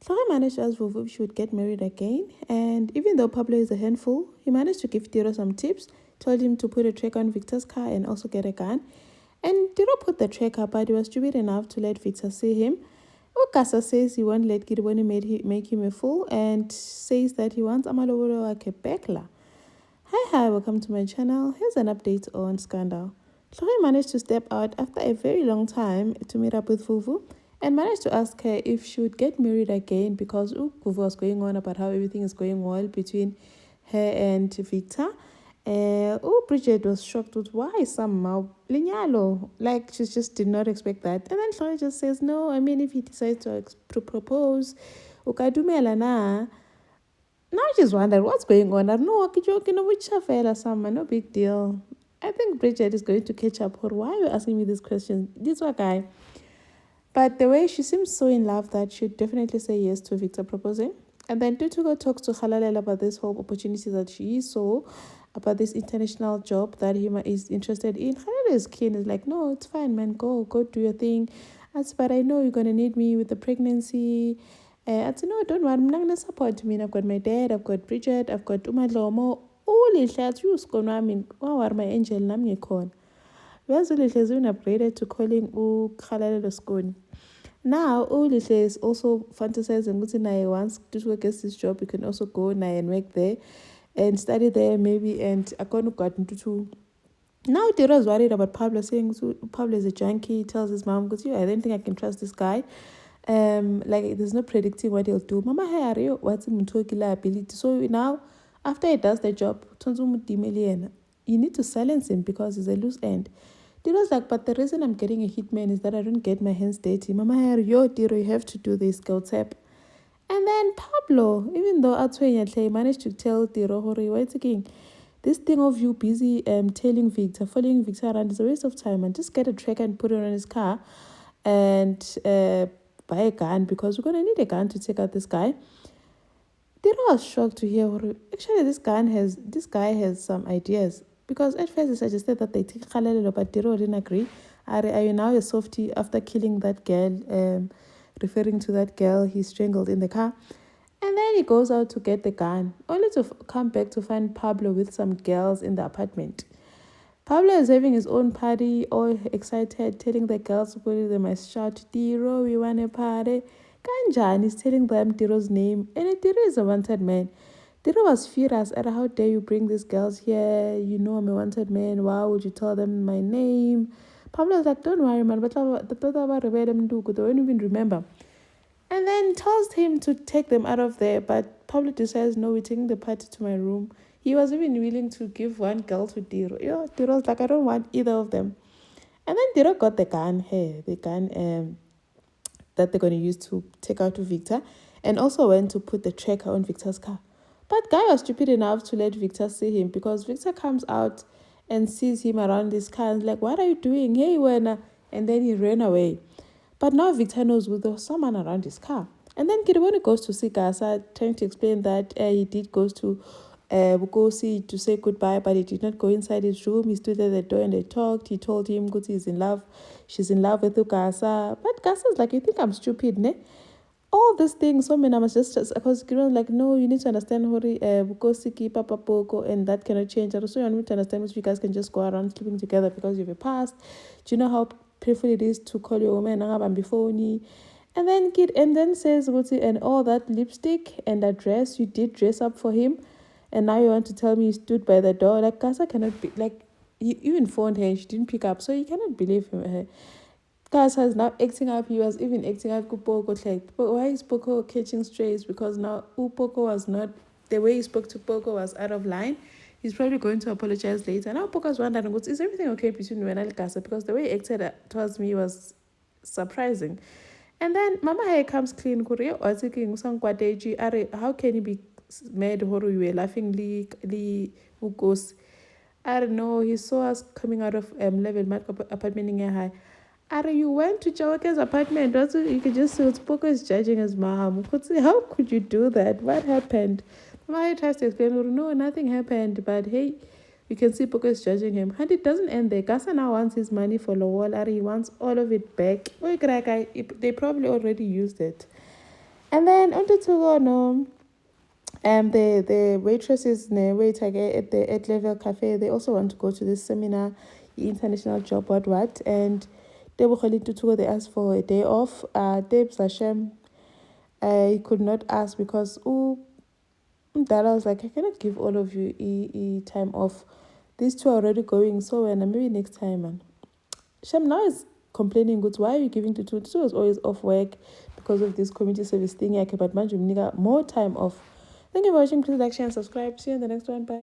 Flora managed to ask Vuvu if she would get married again, and even though Pablo is a handful, he managed to give Tiro some tips, told him to put a tracker on Victor's car and also get a gun. And Tiro put the tracker, but he was stupid enough to let Victor see him. Okasa says he won't let Kiriboni make him a fool and says that he wants Amalobolo like a Bekla. Hi, welcome to my channel. Here's an update on Scandal. Chloe managed to step out after a very long time to meet up with Vuvu and managed to ask her if she would get married again because Vuvu was going on about how everything is going well between her and Victor. Bridget was shocked with why somehow Linyalo, like she just did not expect that. And then Chloe just says, no, I mean, if he decides to propose, ukadumela na. Now I just wonder what's going on. I don't know, which fella, summer, no big deal. I think Bridget is going to catch up. Or why are you asking me this question? This one guy. But the way she seems so in love that she'd definitely say yes to Victor proposing. And then Tutugo talks to Halalel about this whole opportunity that she saw, about this international job that he is interested in. Halal is keen. Is like, no, it's fine, man. Go do your thing. But I know you're going to need me with the pregnancy. I said, no, don't worry, I'm not going to support me. I've got my dad, I've got Bridget, I've got Umadlomo. All the shots you going I mean, wow, my angel, Namikon. Whereas has been upgraded to calling Khalele Skoni. Now, Ulihle is also fantasizing that I once to get this job, you can also go and work there and study there maybe. And I can't got into now Tiro is worried about Pablo, saying so Pablo is a junkie. He tells his mom, because I don't think I can trust this guy. Like there's no predicting what he'll do. Mama Harry, what's him ability. So now after he does the job, you need to silence him because he's a loose end. Tiro's like, but the reason I'm getting a hitman is that I don't get my hands dirty. Mama Harry, Tiro, you have to do this, go tap. And then Pablo, even though Atwe managed to tell Tiro, what's again? This thing of you busy following Victor around is a waste of time, and just get a tracker and put it on his car and buy a gun because we're gonna need a gun to take out this guy. Tiro was shocked to hear actually this guy has some ideas, because at first he suggested that they take Khalelo, but Tiro didn't agree. Are you now a softie after killing that girl, referring to that girl he strangled in the car? And then he goes out to get the gun, only to come back to find Pablo with some girls in the apartment. Pablo is having his own party, all excited, telling the girls they must shout, Tiro, we want a party. Kanjan is telling them Tiro's name, and Tiro is a wanted man. Tiro was furious at how dare you bring these girls here, you know I'm a wanted man, why would you tell them my name? Pablo was like, don't worry, man, but they won't even remember. And then tells him to take them out of there. But Pablo decides, no, we're taking the party to my room. He was even willing to give one girl to Tiro. Tiro was like, I don't want either of them. And then Tiro got the gun that they're going to use to take out to Victor. And also went to put the tracker on Victor's car. But Guy was stupid enough to let Victor see him, because Victor comes out and sees him around his car and is like, what are you doing? Hey, Wena. And then he ran away. But now Victor knows there was someone around his car. And then Kiriboni goes to see Gasa, trying to explain that he did go to Bukosi to say goodbye, but he did not go inside his room. He stood at the door and they talked. He told him Guti is in love. She's in love with Gasa. But Gasa's like, you think I'm stupid, ne? All these things, so many must just because Kiriboni like, no, you need to understand Bukosi ki Papa Poko, and that cannot change. And also you need to understand if you guys can just go around sleeping together because you have a past. Do you know how painful it is to call your woman before me? And then says and all that lipstick and that dress, you did dress up for him, and now you want to tell me you stood by the door. Like Casa cannot be like, he even phoned her and she didn't pick up, so you cannot believe him. Casa is now acting up. He was even acting up Kupoko, like, but why is Poko catching strays? Because now Poko was not, the way he spoke to Poko was out of line. He's probably going to apologize later. Now Poco's wondering, is everything okay between you and Casa? Because the way he acted towards me was surprising. And then Mama Hai comes clean. How can you be mad? You were laughingly ukos. I don't know. He saw us coming out of level apartment in high. You went to Chawaka's apartment. Also, you could just see Poco is judging his mom. How could you do that? What happened? Maya tries to explain, no, nothing happened, but hey, you can see Poco is judging him. And it doesn't end there. Gasa now wants his money for Lowell. He wants all of it back. They probably already used it. And then on to go no. The waitresses and the waiter at the Ed Level Cafe, they also want to go to this seminar, international job, what. And they were calling to go. They asked for a day off. Debs Hashem, I could not ask because that I was like, I cannot give all of you time off. These two are already going, so when maybe next time, man. Shem now is complaining, good, why are you giving to two? Two was always off work because of this community service thing. But man, you more time off. Thank you for watching. Please like, share, and subscribe. See you in the next one. Bye.